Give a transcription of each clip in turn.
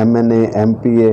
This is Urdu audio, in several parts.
MNA MPA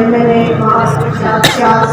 MNA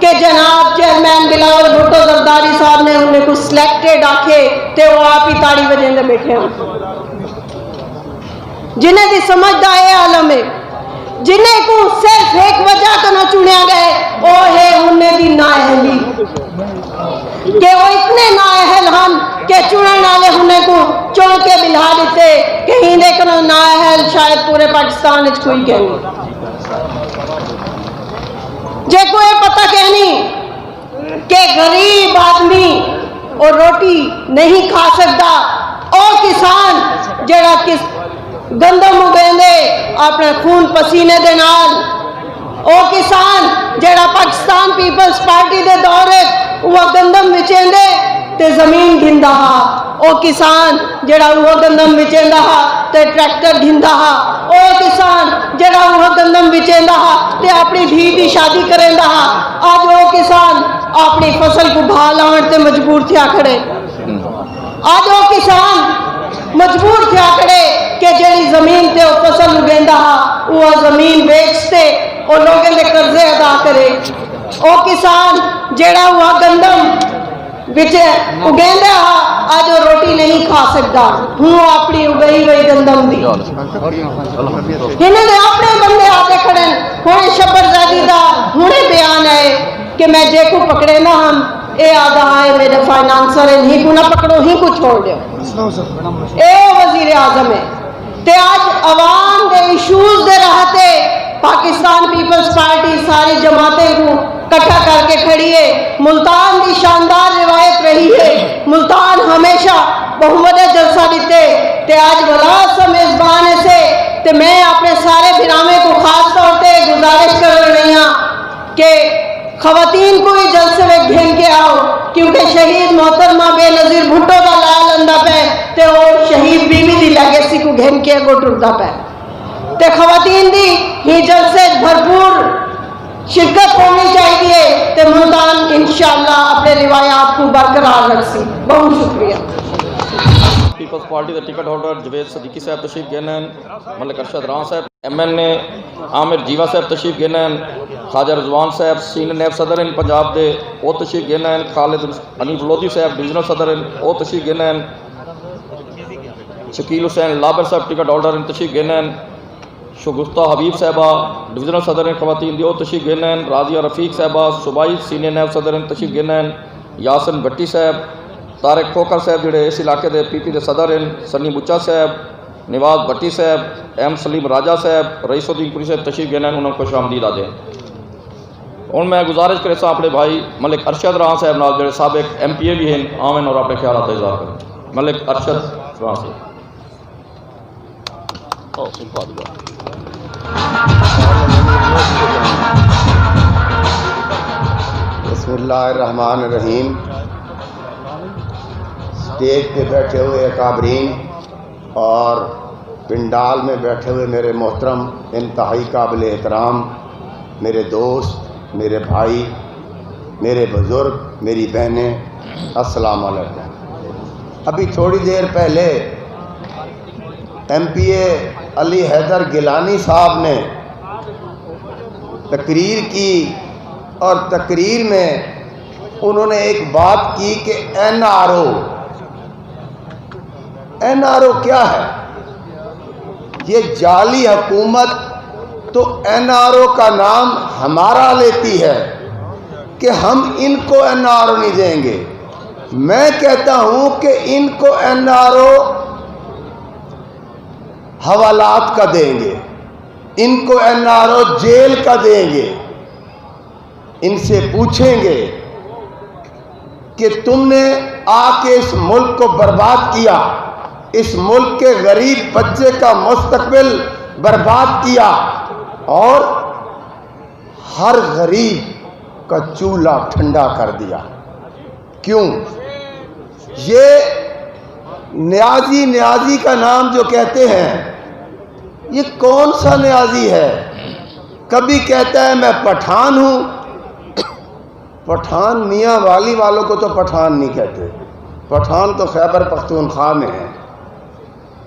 کہ جناب چیئرمین بلاول بھٹو زرداری صاحب نے انہیں کو سلیکٹڈ آکھے تے وہ آپ ہی تاڑی وجہ دے بیٹھے ہیں جنہیں دی سمجھدا ہے عالم ہے جنہیں کو صرف ایک وجہ تو نہ چنیا گئے وہ ہے انہیں دی نااہلی کہ وہ اتنے نااہل ہن کہ چنن والے انہیں کو چن کے بلا دیتے کہیں دیکھنا نااہل شاید پورے پاکستان وچ کوئی کہیں جے کوئی پتہ کہنی کہ غریب آدمی اور روٹی نہیں کھا سکتا اور کسان جڑا کس گندم اگیندے اپنے خون پسینے دے نال او کسان جڑا پاکستان پیپلز پارٹی دے دورے وہ گندم وچیندے تے زمین گھندا ہا او کسان جڑا وہ گندم وچیندا ہا تے ٹریکٹر گھندا ہا او کسان جڑا وہ گندم وچیندا ہا تے اپنی دھی دی شادی کریندا ہا آج وہ کسان اپنی فصل کو بھا لاون تے مجبور تھیا کھڑے آج وہ کسان مجبور تھیا کھڑے کہ جڑی زمین تے وہ فصل اگیندا ہا وہ زمین بیچتے اور لوگوں دے قرضے ادا کرے او کسان جڑا وہ گندم وچ اگیندا ہا آج وہ روٹی نہیں کھا سکتا ہوں اپنی اگئی ہوئی گندم دی انہوں نے اپنے بندے آتے کھڑے ہونے شبر زادی دا ہونے بیان ہے کہ میں جے کو پکڑے نہ ہم اے آدھا ہے میرے فائنانسر ہی کو نہ پکڑو ہی کو چھوڑ دے اے وزیر اعظم ہے تے آج عوام دے ایشوز دے رہتے پاکستان پیپلز پارٹی ساری جماعتیں کو کٹھا کر کے کھڑی ہے ملتان دی شاندار روایت رہی ہے ملتان ہمیشہ بہمت جلسہ دیتے تے آج بلاس سے میزبان سے تے میں اپنے سارے بھرامے کو خاص طور پہ گزارش کر رہی ہوں کہ خواتین کو ہی جلسے میں گھن کے آؤ کیونکہ شہید محترمہ بے نظیر بھٹو کا لال اندہ پہ تے اور شہید بیوی دی لیگیسی کو گھن کے گوٹ اٹھتا پہ تے خواتین دی ہی جلسے بھرپور شرکت ہونی چاہیے تے ملتان انشاءاللہ اپنے روایات کو برقرار رکھ سی بہت شکریہ پیپلز پارٹی کے ٹکٹ ہولڈر جوید صدیقی صاحب تشریف گئے ہیں ملک ارشد رام صاحب ایم این اے عامر جیوا صاحب تشریف گئے ہیں خواجہ رضوان صاحب سینئر نیب صدر ہیں پنجاب دے وہ تشریف گئے ہیں خالد حنیف لودھی صاحب ڈویژنل صدر ہیں وہ تشریف گئے ہیں شکیل حسین لابر صاحب ٹکٹ ہولڈر ہیں تشریف گئے ہیں شگفتہ حبیب صاحبہ ڈویژنل صدر ہیں خواتین دی وہ تشریف گئے ہیں راضیہ رفیق صاحبہ صوبائی سینئر نیب صدر ہیں تشریف گئے ہیں یاسن بھٹی صاحب طارق کھوکر صاحب جڑے اس علاقے دے پی پی دے صدر ہیں سنی بچا صاحب نواز بھٹی صاحب ایم سلیم راجہ صاحب رئیس الدین پوری صاحب تشریف گئے ہیں انہوں کو خوش آمدید آدھے اور میں گزارش کرے سا اپنے بھائی ملک ارشد راں صاحب نال جڑے سابق ایم پی اے بھی ہیں آمن اور اپنے خیالات کا اظہار کریں ملک ارشد راں صاحب بسم اللہ الرحمن الرحیم اسٹیج پہ بیٹھے ہوئے اکابرین اور پنڈال میں بیٹھے ہوئے میرے محترم انتہائی قابل احترام میرے دوست میرے بھائی میرے بزرگ میری بہنیں السلام علیکم ابھی تھوڑی دیر پہلے ایم پی اے علی حیدر گیلانی صاحب نے تقریر کی اور تقریر میں انہوں نے ایک بات کی کہ این آر او کیا ہے یہ جعلی حکومت تو این آر او کا نام ہمارا لیتی ہے کہ ہم ان کو این آر او نہیں دیں گے میں کہتا ہوں کہ ان کو این آر او حوالات کا دیں گے ان کو این آر او جیل کا دیں گے ان سے پوچھیں گے کہ تم نے آ کے اس ملک کو برباد کیا اس ملک کے غریب بچے کا مستقبل برباد کیا اور ہر غریب کا چولہا ٹھنڈا کر دیا کیوں یہ نیازی کا نام جو کہتے ہیں یہ کون سا نیازی ہے کبھی کہتا ہے میں پٹھان ہوں پٹھان میاں والی والوں کو تو پٹھان نہیں کہتے پٹھان تو خیبر پختونخوا میں ہے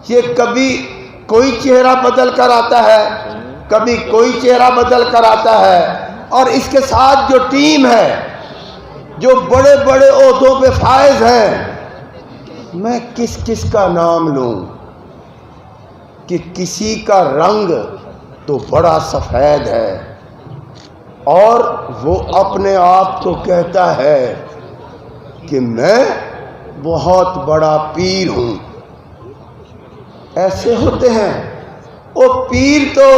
یہ کبھی کوئی چہرہ بدل کر آتا ہے کبھی کوئی چہرہ بدل کر آتا ہے اور اس کے ساتھ جو ٹیم ہے جو بڑے بڑے عہدوں پہ فائز ہیں، میں کس کس کا نام لوں کہ کسی کا رنگ تو بڑا سفید ہے اور وہ اپنے آپ کو کہتا ہے کہ میں بہت بڑا پیر ہوں۔ ایسے ہوتے ہیں، وہ پیر تو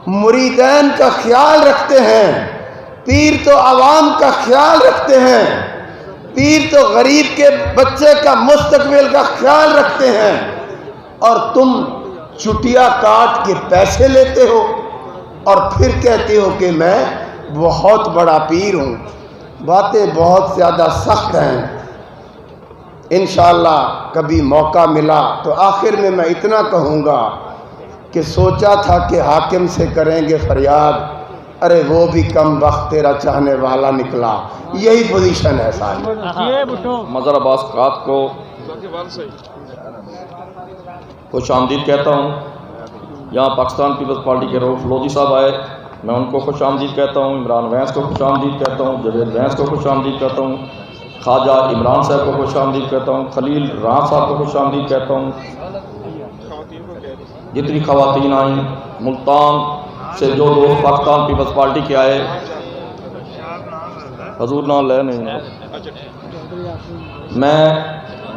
مریدین کا خیال رکھتے ہیں، پیر تو عوام کا خیال رکھتے ہیں، پیر تو غریب کے بچے کا مستقبل کا خیال رکھتے ہیں، اور تم چٹیا کاٹ کے پیسے لیتے ہو اور پھر کہتے ہو کہ میں بہت بڑا پیر ہوں۔ باتیں بہت زیادہ سخت ہیں۔ انشاءاللہ کبھی موقع ملا تو آخر میں اتنا کہوں گا کہ سوچا تھا کہ حاکم سے کریں گے فریاد، ارے وہ بھی کم وقت تیرا چاہنے والا نکلا۔ یہی پوزیشن ہے ساری۔ مظہر عباس قات کو خوش آمدید کہتا ہوں۔ یہاں پاکستان پیپلز پارٹی کے رؤف لودھی صاحب آئے، میں ان کو خوش آمدید کہتا ہوں۔ عمران وینس کو خوش آمدید کہتا ہوں، جاوید وینس کو خوش آمدید کہتا ہوں، خواجہ عمران صاحب کو خوش آمدید کہتا ہوں، خلیل راں صاحب کو خوش آمدید کہتا ہوں۔ جتنی خواتین آئیں، ملتان سے جو دوست پاکستان پیپلز پارٹی کے آئے، حضور نہ لے نہیں، میں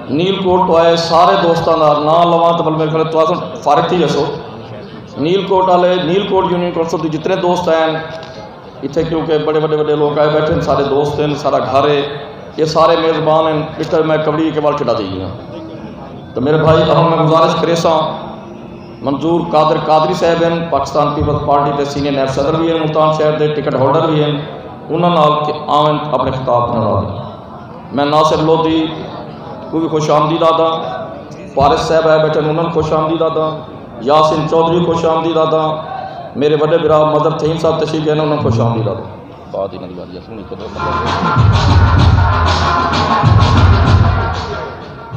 نیل کوٹ تو آئے سارے دوستان نہ لواں تو بل میرے خیال تو فارغ تھی جسو نیل کوٹ والے، نیل کوٹ یونین کونسل کے جتنے دوست ہیں اتنے، کیونکہ بڑے بڑے بڑے لوگ آئے بیٹھے ہیں، سارے دوست ہیں، سارا گھر ہے، یہ سارے میزبان ہیں، اس طرح میں کبڑی کے بال چڑھا دی ہوں۔ تو میرے بھائی اہم میں گزارش کرے سا منظور قادر قادری صاحب ہیں، پاکستان پیپلز پارٹی کے سینئر نیب صدر بھی ہیں، ملتان شہر کے ٹکٹ ہولڈر بھی ہیں، انہوں نے آن اپنے خطاب بنا دیں۔ میں ناصر لودھی کو بھی خوش آمدید آدا، فارس صاحب آئے بیٹھے انہوں نے خوش آمدید آدا، یاسین چودھری خوش آمدید آدا، میرے بڑے برا مظہر تھیم صاحب تشریف گئے انہوں نے خوش آمدید آدا۔ بات ہی نہیں بات سنی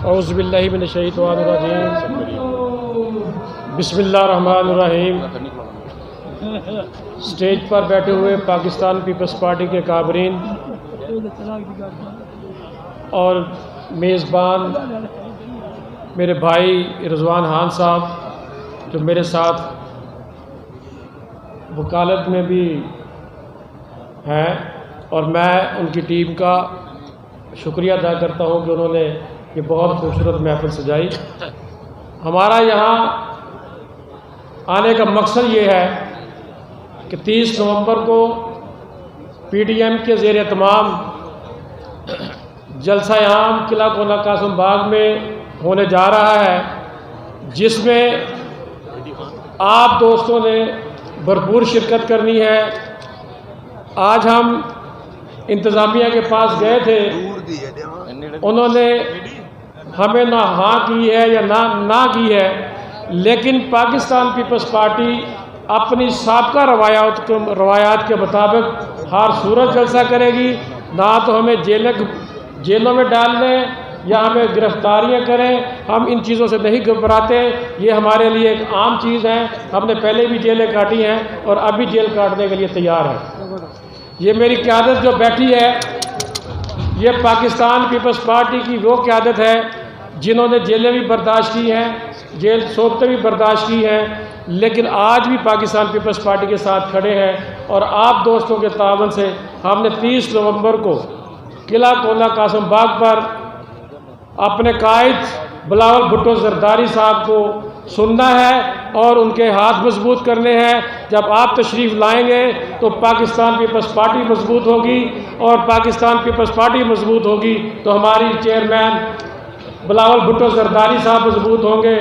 اعوذ باللہ من الشیطان الرجیم، بسم اللہ الرحمن الرحیم۔ اسٹیج پر بیٹھے ہوئے پاکستان پیپلز پارٹی کے کابرین اور میزبان میرے بھائی رضوان خان صاحب جو میرے ساتھ وکالت میں بھی ہیں، اور میں ان کی ٹیم کا شکریہ ادا کرتا ہوں کہ انہوں نے یہ بہت خوبصورت محفل سجائی۔ ہمارا یہاں آنے کا مقصد یہ ہے کہ 30 نومبر کو پی ڈی ایم کے زیر اہتمام جلسہ عام قلعہ کونا قاسم باغ میں ہونے جا رہا ہے، جس میں آپ دوستوں نے بھرپور شرکت کرنی ہے۔ آج ہم انتظامیہ کے پاس گئے تھے، انہوں نے ہمیں نہ ہاں کی ہے یا نہ کی ہے، لیکن پاکستان پیپلز پارٹی اپنی سابقہ روایات کے مطابق ہر صورت جلسہ کرے گی، نہ تو ہمیں جیلوں میں ڈال دیں یا ہمیں گرفتاریاں کریں، ہم ان چیزوں سے نہیں گھبراتے۔ یہ ہمارے لیے ایک عام چیز ہے، ہم نے پہلے بھی جیلیں کاٹی ہیں اور اب بھی جیل کاٹنے کے لیے تیار ہیں۔ یہ میری قیادت جو بیٹھی ہے، یہ پاکستان پیپلز پارٹی کی وہ قیادت ہے جنہوں نے جیلیں بھی برداشت کی ہیں، جیل صوبتیں بھی برداشت کی ہیں، لیکن آج بھی پاکستان پیپلز پارٹی کے ساتھ کھڑے ہیں، اور آپ دوستوں کے تعاون سے ہم نے 30 نومبر کو قلعہ کونا قاسم باغ پر اپنے قائد بلاول بھٹو زرداری صاحب کو سننا ہے اور ان کے ہاتھ مضبوط کرنے ہیں۔ جب آپ تشریف لائیں گے تو پاکستان پیپلز پارٹی مضبوط ہوگی، اور پاکستان پیپلز پارٹی مضبوط ہوگی تو ہماری چیئرمین بلاول بھٹو زرداری صاحب مضبوط ہوں گے،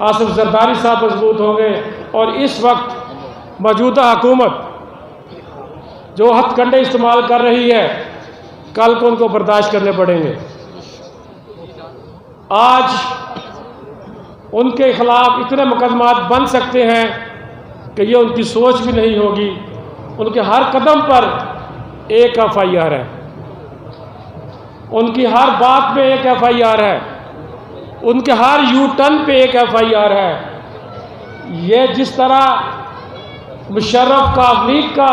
آصف زرداری صاحب مضبوط ہوں گے، اور اس وقت موجودہ حکومت جو ہتھ کنڈے استعمال کر رہی ہے، کل کو ان کو برداشت کرنے پڑیں گے۔ آج ان کے خلاف اتنے مقدمات بن سکتے ہیں کہ یہ ان کی سوچ بھی نہیں ہوگی۔ ان کے ہر قدم پر ایک FIR ہے، ان کی ہر بات پہ ایک FIR ہے، ان کے ہر یو ٹرن پہ ایک FIR ہے۔ یہ جس طرح مشرف کا افریق کا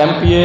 MPA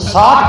$60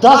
10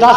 10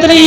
3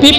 PP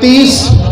30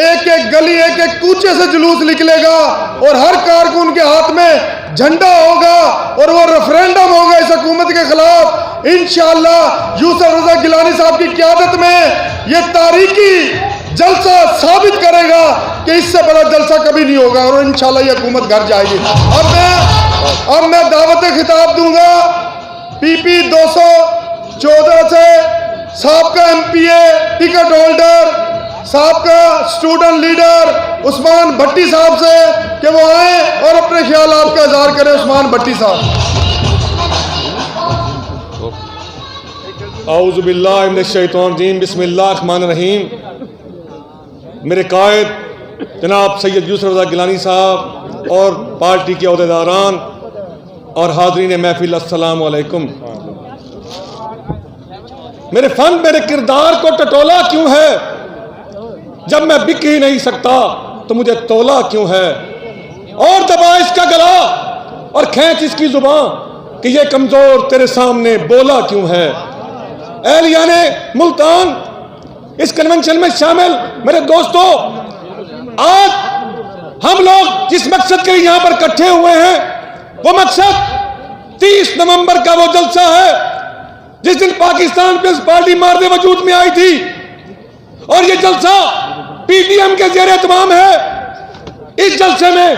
ایک ایک گلی ایک ایک کوچے سے جلوس نکلے گا اور ہر کارکن کے ہاتھ میں جھنڈا ہوگا اور وہ ریفرینڈم ہوگا اس حکومت کے خلاف. انشاءاللہ یوسف رضا گیلانی صاحب کی قیادت میں یہ تاریخی جلسہ ثابت کرے گا کہ اس سے بڑا جلسہ کبھی نہیں ہوگا اور انشاءاللہ یہ حکومت گھر جائے گی. اب میں دعوت خطاب دوں گا پی پی 214 سے سابقہ MP ٹکٹ ہولڈر سابقہ اسٹوڈنٹ لیڈر عثمان بھٹی صاحب سے کہ وہ آئیں اور اپنے خیالات کا اظہار کریں. عثمان بھٹی صاحب. اعوذ باللہ من الشیطان الرجیم، بسم اللہ الرحمن الرحیم. میرے قائد جناب سید یوسف رضا گیلانی صاحب اور پارٹی کے عہدیداران اور حاضرین محفل، السلام علیکم. میرے فن میرے کردار کو ٹٹولا کیوں ہے؟ جب میں بک ہی نہیں سکتا تو مجھے تولا کیوں ہے؟ اور دبا اس کا گلا اور کھینچ اس کی زبان کہ یہ کمزور تیرے سامنے بولا کیوں ہے؟ اہلیان ملتان، اس کنونشن میں شامل میرے دوستو، آج ہم لوگ جس مقصد کے لیے یہاں پر اکٹھے ہوئے ہیں وہ مقصد 30 نومبر کا وہ جلسہ ہے جس دن پاکستان پیپلز پارٹی مارد وجود میں آئی تھی، اور یہ جلسہ پی ٹی ایم کے زیر اہتمام ہے. اس جلسے میں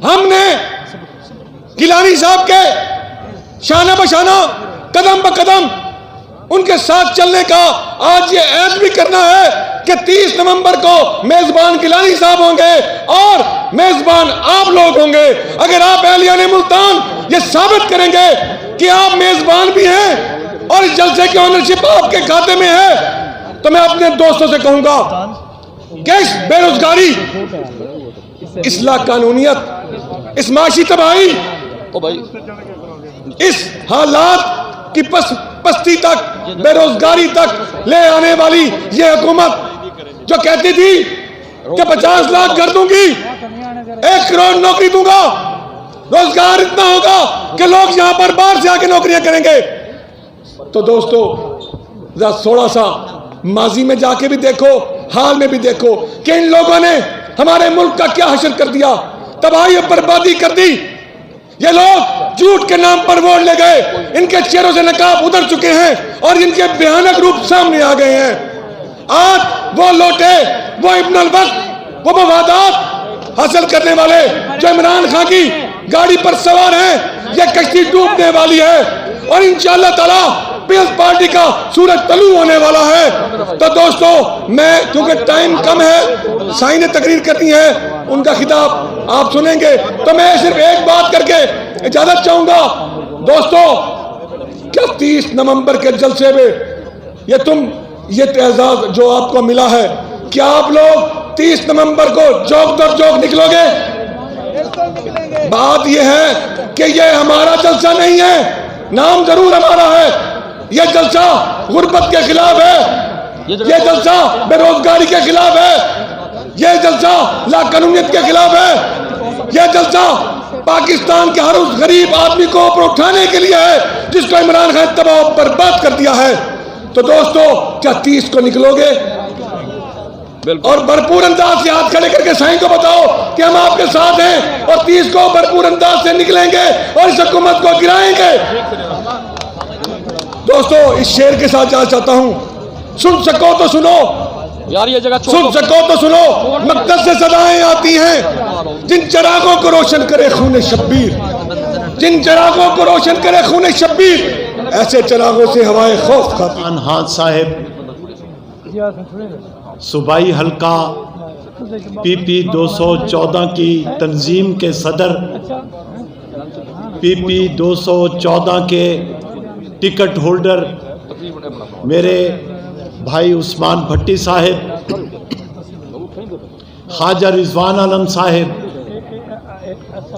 ہم نے گیلانی صاحب کے شانہ بشانہ قدم بقدم ان کے ساتھ چلنے کا آج یہ عہد بھی کرنا ہے کہ 30 نومبر کو میزبان گیلانی صاحب ہوں گے اور میزبان آپ لوگ ہوں گے. اگر آپ اہلیان ملتان یہ ثابت کریں گے کہ آپ میزبان بھی ہیں اور اس جلسے کی اونرشپ آپ کے کھاتے میں ہے تو میں اپنے دوستوں سے کہوں گا کہ اس بے روزگاری، اس لاقانونیت، اس معاشی تباہی، اس حالات کی پستی تک، بے روزگاری تک لے آنے والی یہ حکومت جو کہتی تھی کہ 50 لاکھ گھر دوں گی، 1 کروڑ نوکری دوں گا، روزگار اتنا ہوگا کہ لوگ یہاں پر باہر سے آ کے نوکریاں کریں گے، تو دوستو ذرا تھوڑا سا ماضی میں جا کے بھی دیکھو، حال میں بھی دیکھو کہ ان لوگوں نے ہمارے ملک کا کیا حشر کر دیا، تباہی اور بربادی کر دی. یہ لوگ جھوٹ کے نام پر ووٹ لے گئے، ان کے چہروں سے نقاب اتر چکے ہیں اور ان کے بھیانک روپ سامنے آ گئے ہیں. آج وہ لوٹے، وہ ابن الوقت، وہ مفادات حاصل کرنے والے جو عمران خان کی گاڑی پر سوار ہیں، یہ کشتی ڈوبنے والی ہے اور انشاءاللہ تعالی پیپلز پارٹی کا سورج طلوع ہونے والا ہے. تو دوستو، میں کیونکہ ٹائم کم ہے، سائیں نے تقریر کرنی ہے، ان کا خطاب آپ سنیں گے، تو میں صرف ایک بات کر کے اجازت چاہوں گا. دوستو، کیا 30 نومبر کے جلسے میں یہ اعزاز جو آپ کو ملا ہے، کیا آپ لوگ 30 نومبر کو چوک در چوک نکلو گے؟ بات یہ ہے کہ یہ ہمارا جلسہ نہیں ہے، نام ضرور ہمارا ہے. یہ جلسہ غربت کے خلاف ہے، یہ جلسہ بے روزگاری کے خلاف ہے، یہ جلسہ لاقانونیت کے خلاف ہے، یہ جلسہ پاکستان کے ہر اس غریب آدمی کو اوپر اٹھانے کے لیے ہے جس کو عمران خان تباہ و برباد کر دیا ہے. تو دوستو، کیا 30 کو نکلو گے؟ اور بھرپور انداز سے ہاتھ کھڑے کر کے سائیں کو بتاؤ کہ ہم آپ کے ساتھ ہیں اور 30 کو بھرپور انداز سے نکلیں گے اور اس حکومت کو گرائیں گے. دوستو، اس شعر کے ساتھ جانا چاہتا ہوں، سن سکو تو سنو یار، یہ جگہ سن سکو تو سنو، مقدس سے صدائیں آتی ہیں، جن چراغوں کو روشن کرے خون شبیر، جن چراغوں کو روشن کرے خون شبیر، ایسے چراغوں سے ہوائے خوف کھاتی. خان صاحب صوبائی حلقہ پی پی 214 کی تنظیم کے صدر، پی پی 214 کے ٹکٹ ہولڈر میرے بھائی عثمان بھٹی صاحب، خواجہ رضوان عالم صاحب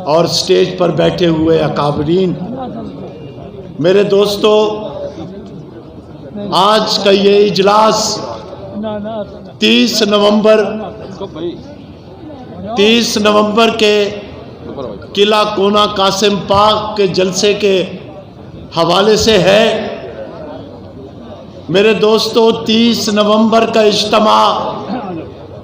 اور سٹیج پر بیٹھے ہوئے اکابرین، میرے دوستو، آج کا یہ اجلاس 30 نومبر کے قلعہ کونا قاسم پاک کے جلسے کے حوالے سے ہے. میرے دوستو، 30 نومبر کا اجتماع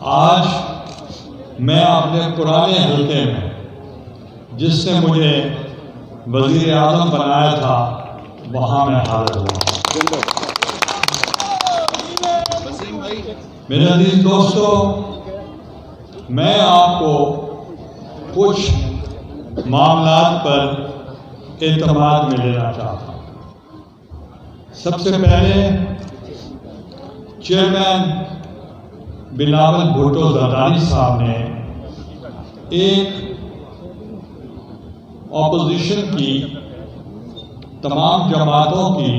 آج میں اپنے پرانے حلقے میں جس نے مجھے وزیر اعظم بنایا تھا وہاں میں حاضر ہوا. میرے عزیز دوستو، میں آپ کو کچھ معاملات پر اعتماد میں لینا چاہتا ہوں. سب سے پہلے چیئرمین بلاول بھٹو زرداری صاحب نے ایک اپوزیشن کی تمام جماعتوں کی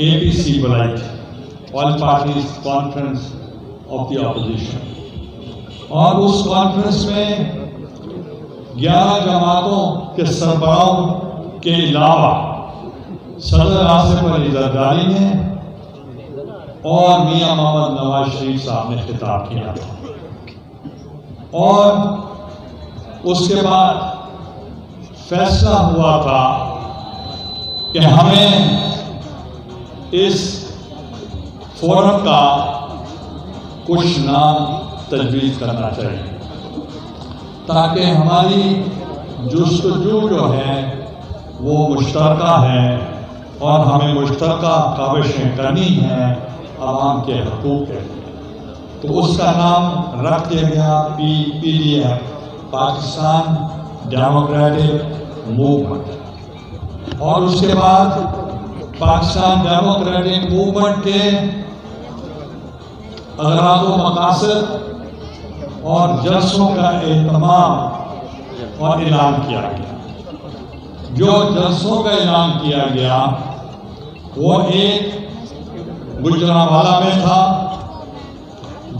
APC بلائی تھی، all parties conference of the opposition, اور اس کانفرنس میں 11 جماعتوں کے سربراہوں کے علاوہ صدر آصف علی زرداری نے اور میاں محمد نواز شریف صاحب نے خطاب کیا تھا. اور اس کے بعد فیصلہ ہوا تھا کہ ہمیں اس فورم کا کچھ نام تجویز کرنا چاہیے تاکہ ہماری جستجو جو ہے وہ مشترکہ ہے اور ہمیں مشترکہ کاوشیں کرنی ہیں عوام کے حقوق کے. تو اس کا نام رکھ دیا گیا PDM، پاکستان ڈیموکریٹک موومنٹ. اور اس کے بعد پاکستان ڈیموکریٹک موومنٹ کے اغراض و مقاصد اور جلسوں کا اہتمام اور اعلان کیا گیا. جو جلسوں کا اعلان کیا گیا وہ ایک گجرانوالہ میں تھا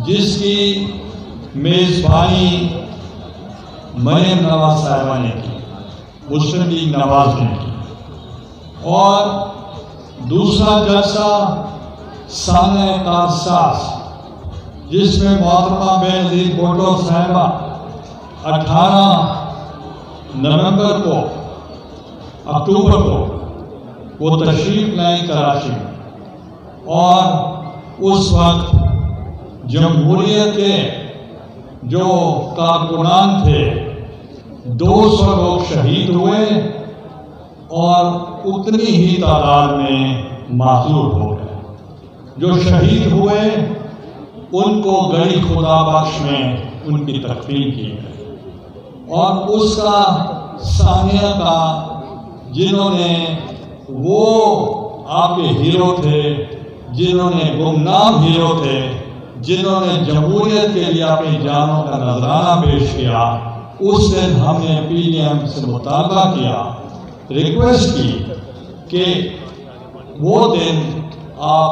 جس کی میزبانی مریم نواز صاحبہ نے کی، مسلم لیگ نواز نے کی. اور دوسرا جلسہ سانحہ کارساز جس میں محترمہ بے نظیر بھٹو صاحبہ 18 نومبر کو اکتوبر کو وہ تشریف لائیں کراچی میں، اور اس وقت جمہوریت کے جو کارکنان تھے 200 لوگ شہید ہوئے اور اتنی ہی تعداد میں معذور ہو گئے. جو شہید ہوئے ان کو گڑی خدا بخش میں ان کی تکفین کی گئی. اور اس کا ثانیہ کا جنہوں نے وہ آپ کے ہیرو تھے، جنہوں نے گمنام ہیرو تھے، جنہوں نے جمہوریت کے لیے اپنی جانوں کا نذرانہ پیش کیا، اس دن ہم نے PDM سے مطالبہ کیا، ریکویسٹ کی کہ وہ دن آپ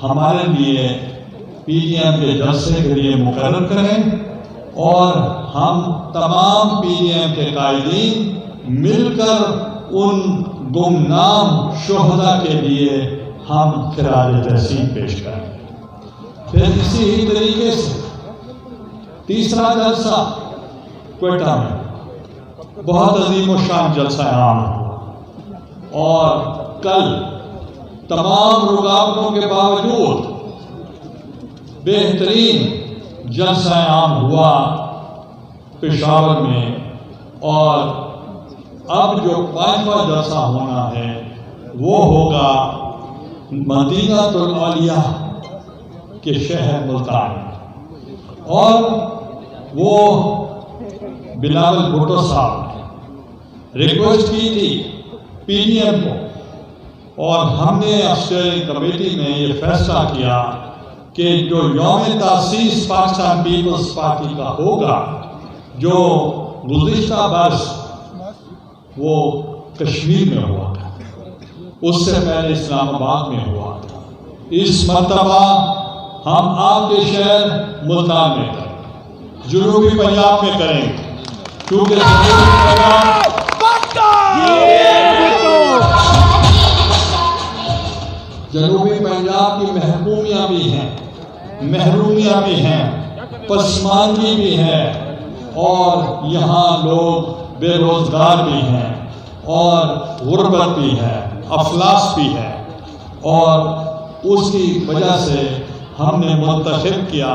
ہمارے لیے PDM کے جلسے کے لیے مقرر کریں اور ہم تمام PDM کے قائدین مل کر ان گمنام شہداء کے لیے ہم خراج تحسین پیش کریں. پھر اسی ہی طریقے سے تیسرا جلسہ کوئٹہ میں بہت عظیم و شان جلسہ عام ہوا، اور کل تمام رکاوٹوں کے باوجود بہترین جلسہ عام ہوا پشاور میں. اور اب جو 5واں جلسہ ہونا ہے وہ ہوگا مدینہ الاولیاء کے شہر ملتان، اور وہ بلاول بھٹو صاحب نے ریکویسٹ کی تھی PDM کو، اور ہم نے اسٹیئرنگ کمیٹی میں یہ فیصلہ کیا کہ جو یوم تاسیس پاکستان پیپلز پارٹی کا ہوگا، جو گزشتہ برس وہ کشمیر میں ہوا تھا، اس سے پہلے اسلام آباد میں ہوا تھا، اس مرتبہ ہم آپ کے شہر ملتان میں کریں، جنوبی پنجاب میں کریں، کیونکہ جنوبی پنجاب کی محرومیاں بھی ہیں، پسماندگی بھی ہے، اور یہاں لوگ بے روزگار بھی ہیں، اور غربت بھی ہے، افلاس بھی ہے. اور اس کی وجہ سے ہم نے منتخب کیا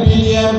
PDM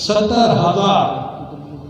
70,000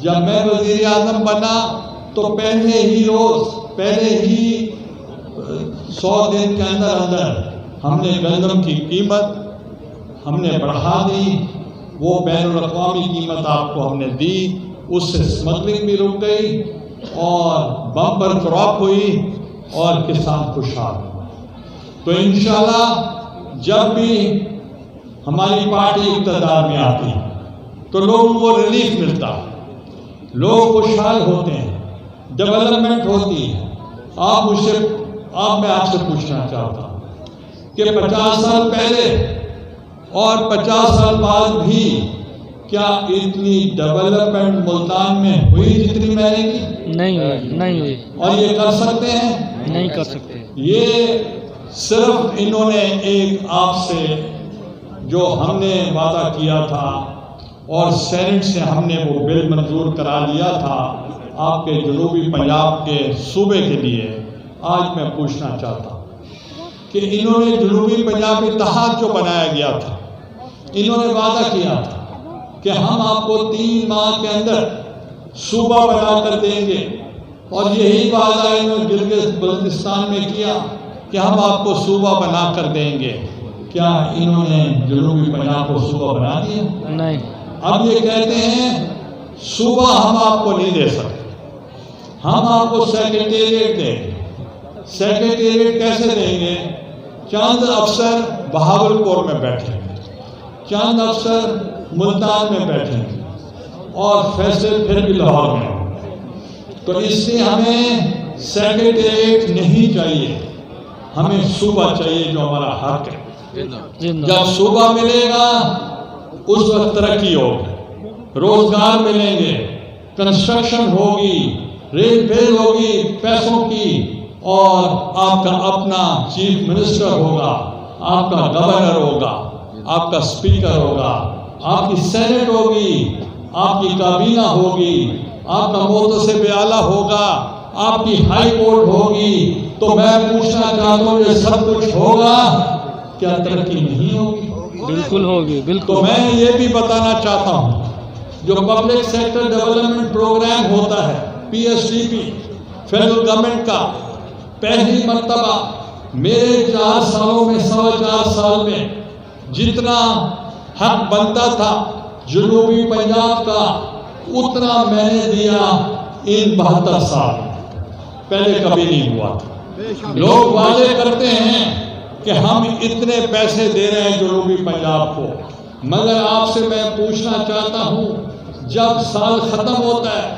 جب میں وزیر اعظم بنا تو پہلے ہی 100 دن کے اندر ہم نے گندم کی قیمت ہم نے بڑھا دی. وہ بین الاقوامی قیمت آپ کو ہم نے دی, اس سے اسمگلنگ بھی رک گئی اور بمپر کراپ ہوئی اور کسان خوشحال ہوئے. تو انشاءاللہ جب بھی ہماری پارٹی اقتدار میں آتی تو لوگوں کو ریلیف ملتا, لوگ خوشحال ہوتے ہیں, ڈیولپمنٹ ہوتی ہے. میں آپ سے پوچھنا چاہتا ہوں کہ 50 سال پہلے اور 50 سال بعد بھی کیا اتنی ڈیولپمنٹ ملتان میں ہوئی جتنی میں نے کی؟ نہیں ہوئی. اور یہ کر سکتے ہیں؟ نہیں کر سکتے. یہ صرف انہوں نے ایک آپ سے جو ہم نے وعدہ کیا تھا اور سینٹ سے ہم نے وہ بل منظور کرا لیا تھا آپ کے جنوبی پنجاب کے صوبے کے لیے. آج میں پوچھنا چاہتا ہوں کہ انہوں نے جنوبی پنجاب اتحاد جو بنایا گیا تھا, انہوں نے وعدہ کیا تھا کہ ہم آپ کو 3 ماہ کے اندر صوبہ بنا کر دیں گے, اور یہی وعدہ انہوں نے گلگت بلتستان میں کیا کہ ہم آپ کو صوبہ بنا کر دیں گے. کیا انہوں نے جنوبی پنجاب کو صوبہ بنا دیا؟ نہیں. اب یہ کہتے ہیں صوبہ ہم آپ کو نہیں دے سکتے, ہم آپ کو سیکریٹریٹ دیں گے. سیکریٹریٹ کیسے دیں گے؟ چند افسر بہاولپور میں بیٹھیں گے, چند افسر ملتان میں بیٹھیں گے, اور فیصلے پھر بھی لاہور میں ہوں گے. تو اس سے ہمیں سیکریٹریٹ نہیں چاہیے, ہمیں صوبہ چاہیے جو ہمارا حق ہے. جب صوبہ ملے گا اس وقت ترقی ہوگی, روزگار ملیں گے, کنسٹرکشن ہوگی, ریل ویل ہوگی پیسوں کی, اور آپ کا اپنا چیف منسٹر ہوگا, آپ کا گورنر ہوگا, آپ کا اسپیکر ہوگا, آپ کی سینٹ ہوگی, آپ کی کابینہ ہوگی, آپ کا محتسب اعلیٰ ہوگا, آپ کی ہائی کورٹ ہوگی. تو میں پوچھنا چاہتا ہوں یہ سب کچھ ہوگا, کیا ترقی نہیں ہوگی؟ بالکل ہوگی. بالکل. تو میں یہ بھی بتانا چاہتا ہوں جو پبلک سیکٹر ڈیولپمنٹ پروگرام ہوتا ہے PSDP فیڈرل گورنمنٹ کا, پہلی مرتبہ میرے 4 سالوں میں 4.25 سال میں جتنا حق بنتا تھا جنوبی پنجاب کا اتنا میں نے دیا ان 72 سال پہلے کبھی نہیں ہوا تھا. لوگ وعدے کرتے ہیں کہ ہم اتنے پیسے دے رہے ہیں جنوبی پنجاب کو, مگر آپ سے میں پوچھنا چاہتا ہوں جب سال ختم ہوتا ہے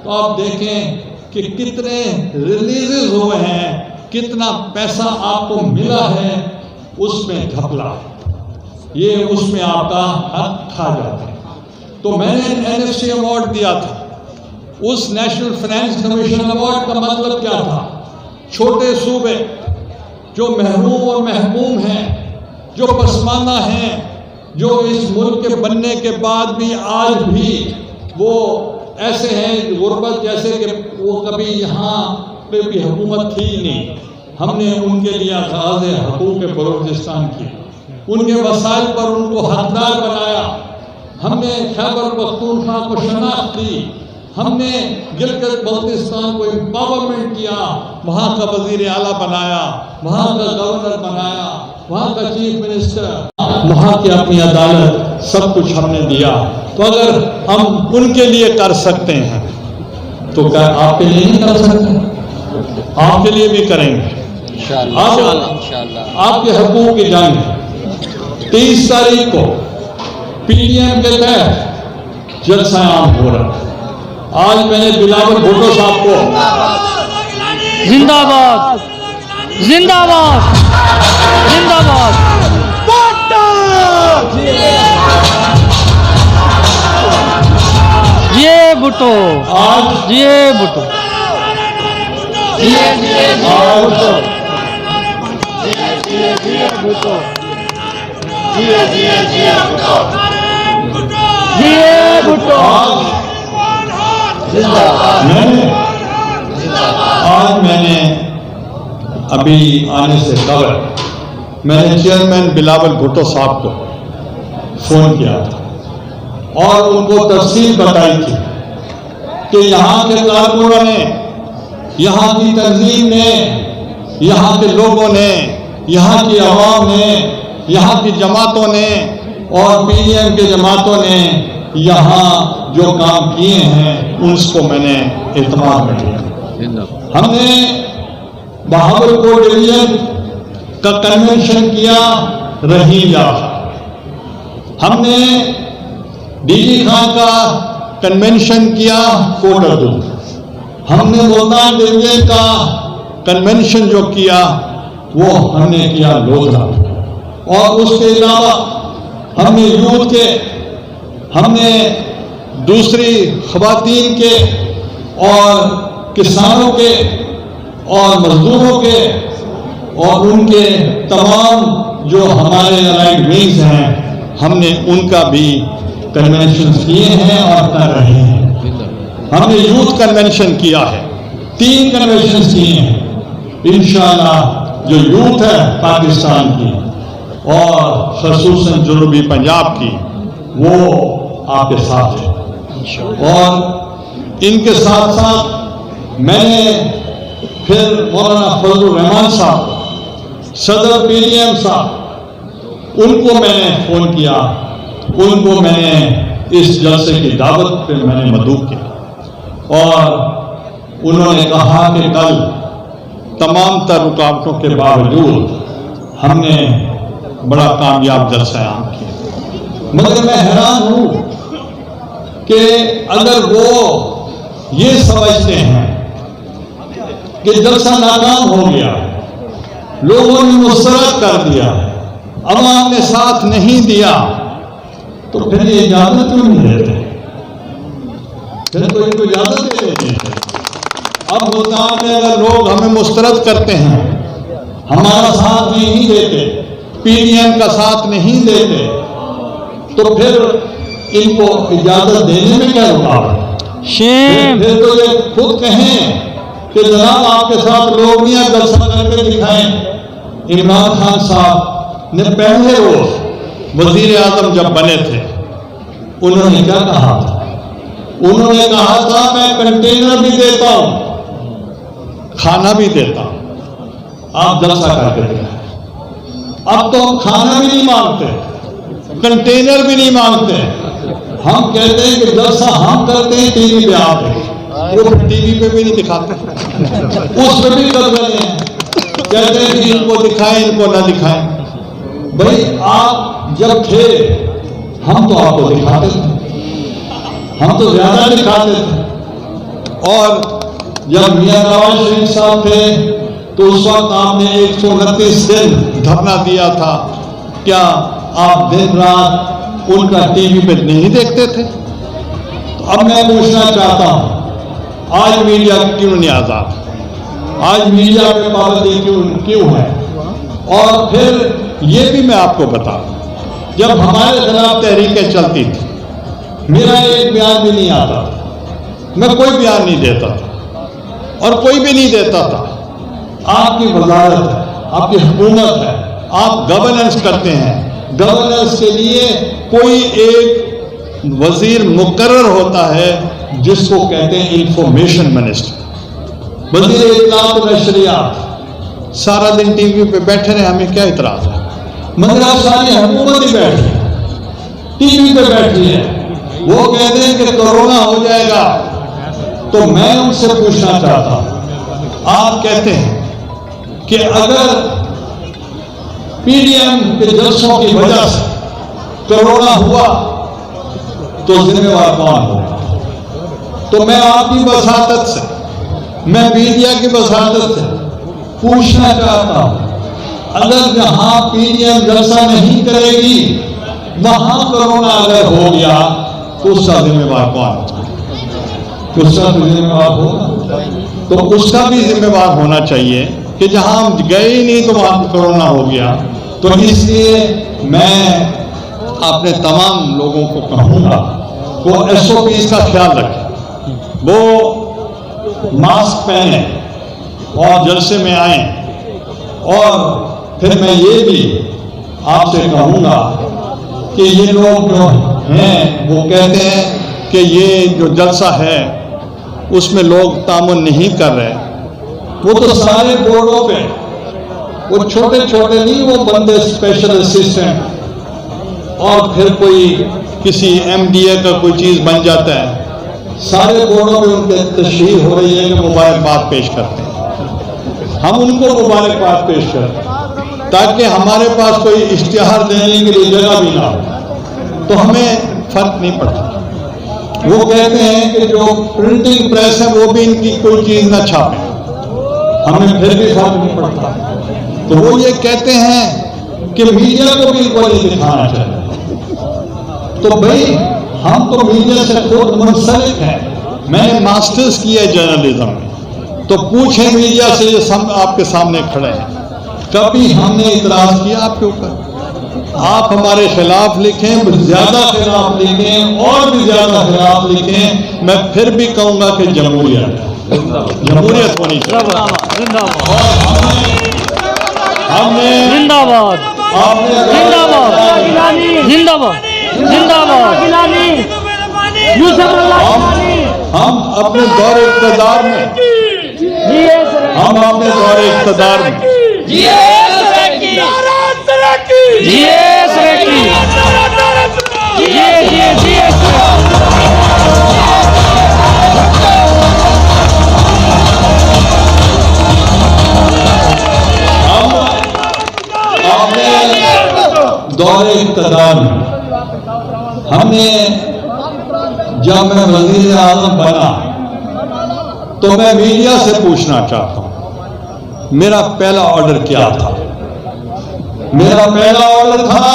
تو آپ دیکھیں کہ کتنے ریلیزز ہوئے ہیں, کتنا پیسہ آپ کو ملا ہے, اس میں گھپلا ہے, یہ اس میں آپ کا حق کھا جاتا ہے. تو میں نے NFC ایوارڈ دیا تھا. اس نیشنل فائنانس کمیشن ایوارڈ کا مطلب کیا تھا؟ چھوٹے صوبے جو محروم اور محکوم ہیں, جو پسماندہ ہیں, جو اس ملک کے بننے کے بعد بھی آج بھی وہ ایسے ہیں غربت جیسے کہ وہ کبھی یہاں پہ بھی حکومت تھی نہیں. ہم نے ان کے لیے آغاز حقوق بلوچستان کی, ان کے وسائل پر ان کو حقدار بنایا. ہم نے خیبر پختونخوا کو شناخت دی, ہم نے گلگت بلتستان کو امپاورمنٹ کیا, وہاں کا وزیر اعلیٰ بنایا, وہاں کا گورنر بنایا, وہاں کا چیف منسٹر, وہاں کی اپنی عدالت, سب کچھ ہم نے دیا. تو اگر ہم ان کے لیے کر سکتے ہیں تو کیا آپ کے لیے نہیں کر سکتے؟ آپ کے لیے بھی کریں گے آپ کے حقوق کی جنگ 30 تاریخ کو PTM کے تحت جلسہ عام ہو رہا ہے. آج میں نے بلاول بھٹو صاحب کو زندہ باد, زندہ باد, زندہ باد. یہ بھٹو, آج یہ بھٹو, یہ بھٹو آج میں نے ابھی آنے سے قبل میں نے چیئرمین بلاول بھٹو صاحب کو فون کیا تھا اور ان کو تفصیل بتائی تھی کہ یہاں کے کارکنوں نے، یہاں کی تنظیم نے، یہاں کے لوگوں نے، یہاں کی عوام نے، یہاں کی جماعتوں نے اور پی ڈی ایم کے جماعتوں نے یہاں جو کام کیے ہیں اس کو میں نے اعتماد میں لیا۔ ہم نے بہاولپور ڈویژن کا کنونشن کیا رحیم یار، ہم نے ڈی جی خان کا کنونشن کیا کوٹ اردو، ہم نے ملتان ڈویژن کا کنونشن جو کیا وہ ہم نے کیا لودھا، اور اس کے علاوہ ہم نے یوتھ کے، ہم نے دوسری خواتین کے اور کسانوں کے اور مزدوروں کے اور ان کے تمام جو ہمارے الائنڈ ونگز ہیں ہم نے ان کا بھی کنونشن کیے ہیں اور کر رہے ہیں۔ ہم نے یوتھ کنونشن کیا ہے، 3 کنونشن کیے ہیں۔ انشاءاللہ جو یوتھ ہے پاکستان کی اور خصوصاً جنوبی پنجاب کی وہ آپ کے ساتھ ہے، اور ان کے ساتھ ساتھ میں نے پھر مولانا فضل الرحمان صاحب، صدر پی ڈی ایم صاحب، ان کو میں نے فون کیا، ان کو میں نے اس جلسے کی دعوت پہ میں نے مدعو کیا، اور انہوں نے کہا کہ کل تمام تر رکاوٹوں کے باوجود ہم نے بڑا کامیاب جلسہ عام کیا۔ مگر میں حیران ہوں کہ اگر وہ یہ سمجھتے ہیں کہ جلسہ ناکام ہو گیا، لوگوں نے مسترد کر دیا، عوام نے ساتھ نہیں دیا، تو پھر یہ اجازت کیوں نہیں دیتے؟ پھر تو ان کو اجازت دے دیتے۔ اب ملتان میں اگر لوگ ہمیں مسترد کرتے ہیں، ہمارا ساتھ نہیں دیتے، پی ڈی ایم کا ساتھ نہیں دیتے، تو پھر ان کو اجازت دینے میں کیا رکاوٹ؟ پھر تو یہ خود کہیں کہ جناب آپ کے ساتھ لوگ نہیں جلسہ کر کے دکھائیں۔ عمران خان صاحب نے پہلے روز وزیر اعظم جب بنے تھے انہوں نے کیا کہا تھا؟ انہوں نے کہا تھا میں کنٹینر بھی دیتا ہوں، کھانا بھی دیتا ہوں، آپ جلسہ کر کے دکھائیں۔ اب تو ہم کھانا بھی نہیں مانگتے، کنٹینر بھی نہیں مانگتے، ہم کہتے ہیں کہ جلسہ ہم کرتے ہیں ٹی وی پہ آپ دیکھیں، وہ ٹی وی پہ بھی نہیں دکھاتے، اس پہ بھی کر رہے ہیں، کہتے ہیں کہ ان کو دکھائیں ان کو نہ دکھائیں۔ بھائی آپ جب تھے ہم تو آپ کو دکھاتے تھے، ہم تو زیادہ دکھاتے تھے، اور جب میاں نواز شریف صاحب تھے تو اس وقت آپ نے 129 دن دھرنا دیا تھا، کیا آپ دن رات ان کا ٹی وی پہ نہیں دیکھتے تھے؟ تو اب میں پوچھنا چاہتا ہوں آج میڈیا کیوں نہیں آزاد؟ آج میڈیا پہ پابندی کیوں ہے؟ اور پھر یہ بھی میں آپ کو بتا دوں، جب ہمارے خلاف تحریکیں چلتی تھی میرا ایک بیان بھی نہیں آتا تھا، میں کوئی بیان نہیں دیتا تھا اور کوئی بھی نہیں دیتا تھا۔ آپ کی وزارت ہے، آپ کی حکومت ہے، آپ گورننس کرتے ہیں، گورننس کے لیے کوئی ایک وزیر مقرر ہوتا ہے جس کو کہتے ہیں انفارمیشن منسٹر، وزیر اطلاعات و نشریات، سارا دن ٹی وی پہ بیٹھے رہے، ہمیں کیا اعتراض ہے؟ مگر ساری حکومت ہی بیٹھی ہے، ٹی وی پہ بیٹھی ہے، وہ کہتے ہیں کہ کورونا ہو جائے گا۔ تو میں ان سے پوچھنا چاہتا ہوں، آپ کہتے ہیں کہ اگر پی ڈی ایم کے جلسوں کی وجہ سے کورونا ہوا تو ذمہ دار کون ہوگا؟ تو میں آپ کی وساطت سے، میں میڈیا کی وساطت سے پوچھنا چاہتا ہوں، اگر جہاں پی ڈی ایم جلسہ نہیں کرے گی وہاں کورونا اگر ہو گیا تو اس کا ذمہ دار کون ہوگا؟ اس کا ذمہ دار ہوگا، تو اس کا بھی ذمہ دار ہونا چاہیے کہ جہاں ہم گئے ہی نہیں تو وہاں کورونا ہو گیا۔ تو اس لیے میں اپنے تمام لوگوں کو کہوں گا وہ ایس او پیز کا خیال رکھیں، وہ ماسک پہنیں اور جلسے میں آئیں، اور پھر میں یہ بھی آپ سے کہوں گا کہ یہ لوگ جو ہیں وہ کہتے ہیں کہ یہ جو جلسہ ہے اس میں لوگ تعاون نہیں کر رہے، وہ تو سارے بورڈوں پہ، وہ چھوٹے چھوٹے نہیں، وہ بندے اسپیشل اسسٹنٹ اور پھر کوئی کسی ایم ڈی اے کا کوئی چیز بن جاتا ہے، سارے بورڈوں پہ ان کی تشہیر ہو رہی ہے کہ مبارکباد پیش کرتے ہیں۔ ہم ان کو مبارکباد پیش کرتے ہیں تاکہ ہمارے پاس کوئی اشتہار دینے کے لیے جگہ بھی نہ ہو، تو ہمیں فرق نہیں پڑتا۔ وہ کہتے ہیں کہ جو پرنٹنگ پریس ہے وہ بھی ان کی کوئی چیز نہ چھاپیں، ہمیں پھر بھی فرق نہیں پڑتا۔ تو وہ یہ کہتے ہیں کہ میڈیا کو بھی ان کو نہیں دکھانا چاہیے۔ تو بھائی ہم تو میڈیا سے خود منسلک ہیں، میں نے ماسٹرز کیا ہے جرنلزم میں، تو پوچھیں میڈیا سے، یہ سب آپ کے سامنے کھڑے ہیں، کبھی ہم نے اعتراض کیا آپ کے اوپر؟ آپ ہمارے خلاف لکھیں، زیادہ خلاف لکھیں اور بھی زیادہ خلاف لکھیں، میں پھر بھی کہوں گا کہ جمہوریت ہونی چاہیے۔ ہم نے زندہ باد زندہ باد زندہ باد زندہ باد یوسف اللہ ہم اپنے دور اقتدار میں دور اقتدار میں ہم نے، جب میں وزیر اعظم بنا تو میں میڈیا سے پوچھنا چاہتا ہوں، میرا پہلا آرڈر کیا تھا؟ میرا پہلا آرڈر تھا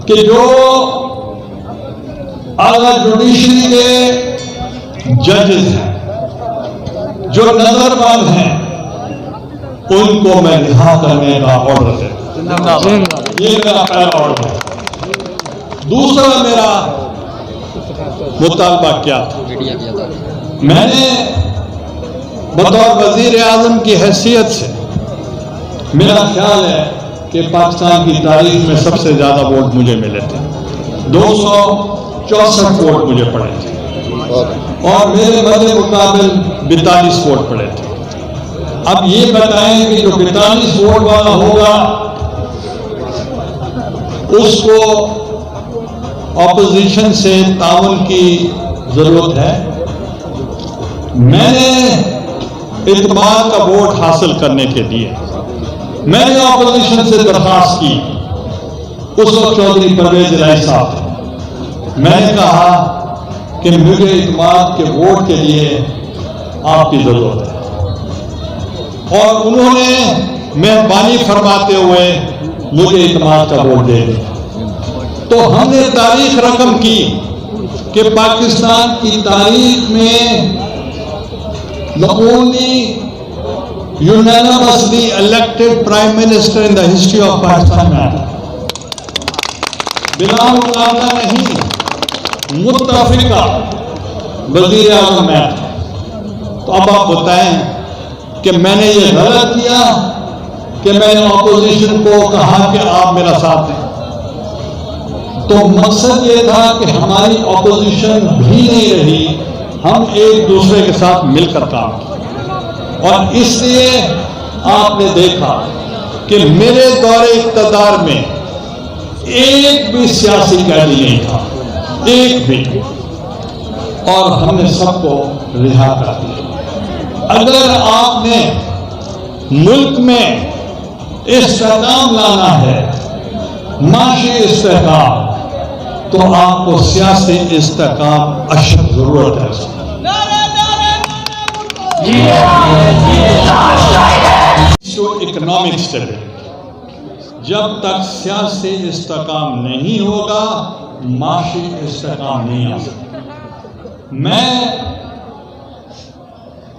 کہ جو اعلیٰ جوڈیشری کے ججز ہیں، جو نظر بند ہیں، ان کو میں رہا کرنے کا آرڈر دیتا۔ یہ میرا پہلا آرڈر ہے۔ دوسرا میرا مطالبہ کیا تھا؟ میں نے بطور وزیر اعظم کی حیثیت سے، میرا خیال ہے کہ پاکستان کی تاریخ میں سب سے زیادہ ووٹ مجھے ملے تھے، 264 ووٹ مجھے پڑے تھے، اور میرے بڑے مقابل 42 ووٹ پڑے تھے۔ اب یہ بتائیں کہ جو 42 ووٹ والا ہوگا اس کو اپوزیشن سے تعاون کی ضرورت ہے؟ میں نے اعتماد کا ووٹ حاصل کرنے کے لیے میں نے اپوزیشن سے درخواست کی، اس وقت چودھری پرویز الہی صاحب، میں نے کہا کہ مجھے اعتماد کے ووٹ کے لیے آپ کی ضرورت ہے، اور انہوں نے مہربانی فرماتے ہوئے مجھے اعتماد کا ووٹ دے دیا۔ تو ہم نے تاریخ رقم کی کہ پاکستان کی تاریخ میں the only unanimously elected prime minister in the history of Pakistan ہے، بلا مقابلہ نہیں، متفقہ وزیر اعظم ہے۔ تو اب آپ بتائیں کہ میں نے یہ غلط کیا کہ میں نے اپوزیشن کو کہا کہ آپ میرا ساتھ دیں؟ تو مقصد یہ تھا کہ ہماری اپوزیشن بھی نہیں رہی، ہم ایک دوسرے کے ساتھ مل کر کام کیا، اور اس لیے آپ نے دیکھا کہ میرے دور اقتدار میں ایک بھی سیاسی قیدی نہیں تھا، ایک بھی، اور ہم نے سب کو رہا کر دیا۔ اگر آپ نے ملک میں استحکام لانا ہے، معاشی استحکام، تو آپ کو سیاسی استحکام اشد ضرورت ہے۔ اکنامک اسٹیبلٹی، جب تک سیاسی استحکام نہیں ہوگا معاشی استحکام نہیں آ سکتا۔ میں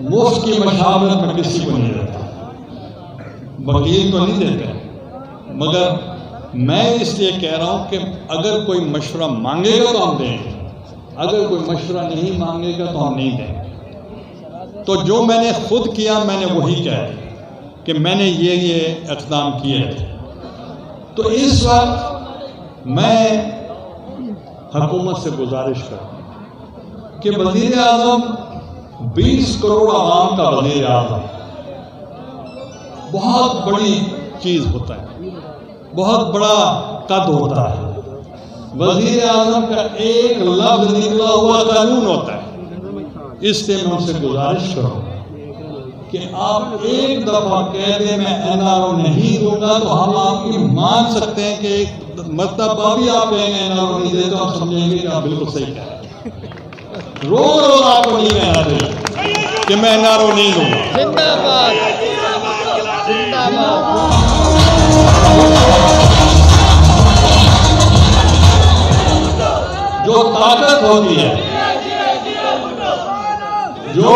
مفت کی مشاورت میں کسی کو نہیں دیتا، وکیل تو نہیں دیتے، مگر میں اس لیے کہہ رہا ہوں کہ اگر کوئی مشورہ مانگے گا تو ہم دیں گے، اگر کوئی مشورہ نہیں مانگے گا تو ہم نہیں دیں گے۔ تو جو میں نے خود کیا میں نے وہی کہا کہ میں نے یہ اقدام کیے تھے۔ تو اس وقت میں حکومت سے گزارش کرتا ہوں کہ وزیر اعظم 20 کروڑ عوام کا وزیر اعظم بہت بڑی چیز ہوتا ہے، بہت بڑا قد ہوتا ہے. وزیر اعظم کا ایک لفظ نکلا ہوا قانون ہوتا ہے. اس سے میں ان سے گزارش کروں کہ آپ ایک دفعہ کہہ دیں میں NRO نہیں دوں گا تو ہم آپ کی مان سکتے ہیں کہ ایک مرتبہ بھی آپ کہیں گے NRO نہیں دے تو ہم سمجھیں گے کہ آپ بالکل صحیح کہہ رہے ہیں. روز روز آپ کو نہیں کہنا چاہیے کہ میں NRO نہیں دوں گا. زندہ باد، زندہ باد. جو طاقت ہوتی ہے، جو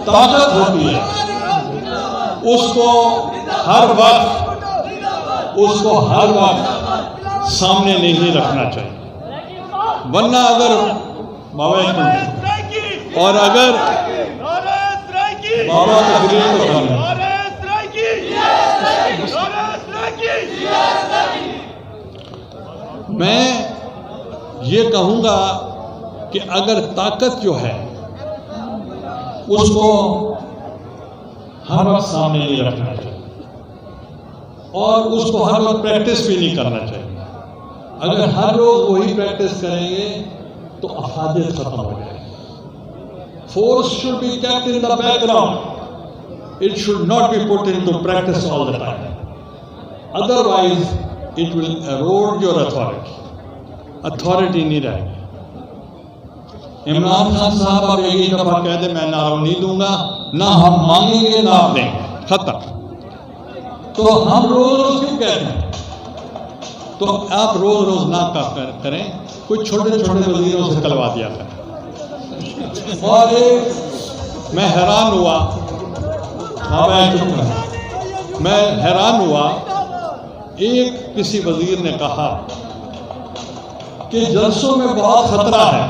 طاقت ہوتی ہے اس کو ہر وقت سامنے نہیں رکھنا چاہیے، ورنہ اگر اور اگر بابا تقریر تو کرنا، میں یہ کہوں گا کہ اگر طاقت جو ہے اس کو ہر وقت سامنے نہیں رکھنا چاہیے اور اس کو ہر وقت پریکٹس بھی نہیں کرنا چاہیے. اگر ہر روز وہی پریکٹس کریں گے تو افادیت ختم ہو جائے گی. Force should be kept in the background. It should not be put into practice all the time. Otherwise, it will erode your authority. Authority نہیں رہے گی. عمران خان صاحب اب ایک دفعہ کہہ دیں میں NRO نہیں دوں گا، نہ ہم مانگیں گے نہ آپ دیں گے، ختم. تو ہم روز روز کیوں کہتے ہیں؟ تو آپ روز روز نہ کریں، کوئی چھوٹے چھوٹے وزیروں سے کلوا دیا کریں. اور میں حیران ہوا، میں حیران ہوا، ایک کسی وزیر نے کہا کہ جلسوں میں بہت خطرہ ہے،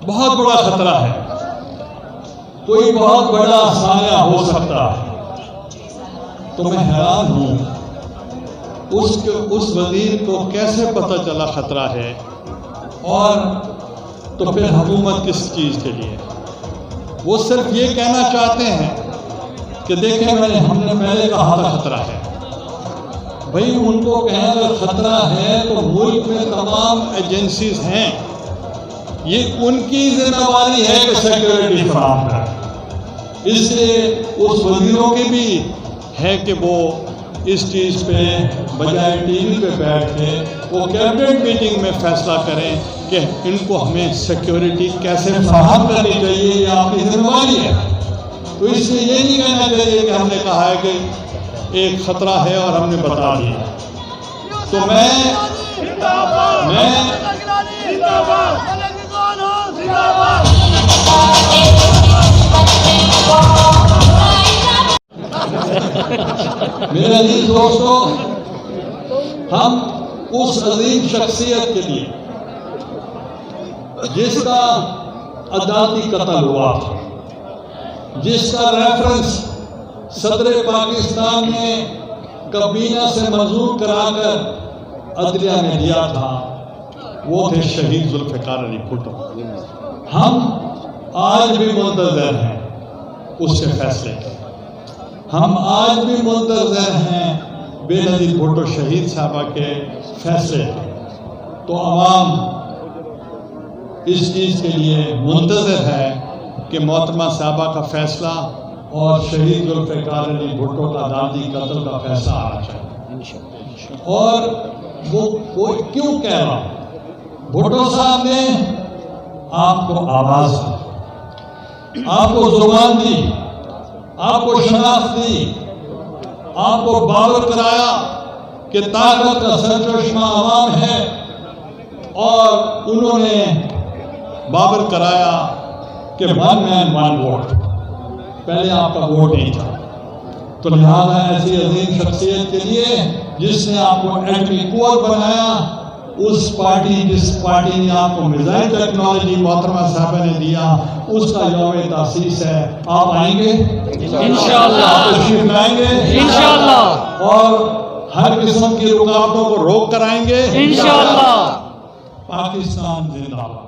بہت بڑا خطرہ ہے، کوئی بہت بڑا سایہ ہو سکتا ہے. تو میں حیران ہوں اس وزیر کو کیسے پتہ چلا خطرہ ہے، اور تو پھر حکومت کس چیز کے لیے؟ وہ صرف یہ کہنا چاہتے ہیں کہ دیکھیں ہم نے پہلے کہا تھا خطرہ ہے. بھائی ان کو کہنا اگر خطرہ ہے تو ملک میں تمام ایجنسیز ہیں، یہ ان کی ذمہ داری ہے کہ سیکیورٹی فراہم کریں. اس سے اس وزیروں کی بھی ہے کہ وہ اس چیز پہ بجائے ٹی وی پہ بیٹھ کے وہ کیبنٹ میٹنگ میں فیصلہ کریں کہ ان کو ہمیں سیکیورٹی کیسے فراہم کرنی چاہیے، یہ آپ کی ذمہ داری ہے. تو اس سے یہ نہیں کہنا چاہیے کہ ہم نے کہا ہے کہ ایک خطرہ ہے اور ہم نے بتا دیا. تو میرے عزیز دوستو، ہم اس عظیم شخصیت کے لیے جس کا عدالتی قتل ہوا، جس کا ریفرنس صدر پاکستان نے کابینہ سے منظور کرا کر عدلیہ میں دیا تھا، وہ تھے شہید ذوالفقار علی بھٹو. ہم آج بھی منتظر ہیں اس کے فیصلے کے، ہم آج بھی منتظر ہیں بے نظیر بھٹو شہید صاحبہ کے فیصلے کے. تو عوام اس چیز کے لیے منتظر ہے کہ محترمہ صاحبہ کا فیصلہ اور شہید ذوالفقار علی بھٹو کا عدالتی قتل کا فیصلہ آنا چاہیے. اور وہ کیوں کہہ رہا ہوں؟ بھٹو صاحب نے آپ کو آواز دی، آپ کو زبان دی، آپ کو شناخت دی، آپ کو باور کرایا کہ طاقت کا سرچشمہ عوام ہے، اور انہوں نے باور کرایا کہ ون مین ون ووٹ. پہلے آپ کا ووٹ نہیں تھا. تو لہذا ایسی عظیم شخصیت کے لیے جس نے آپ کو ایٹمی قوت بنایا، اس پارٹی جس پارٹی نے آپ کو میزائل ٹیکنالوجی محترمہ صاحبہ نے دیا، اس کا یوم تاسیس ہے. آپ آئیں گے انشاءاللہ، آپ تشریف لائیں گے انشاءاللہ، اور ہر قسم کی رکاوٹوں کو روک کر آئیں گے انشاءاللہ. پاکستان زندہ باد.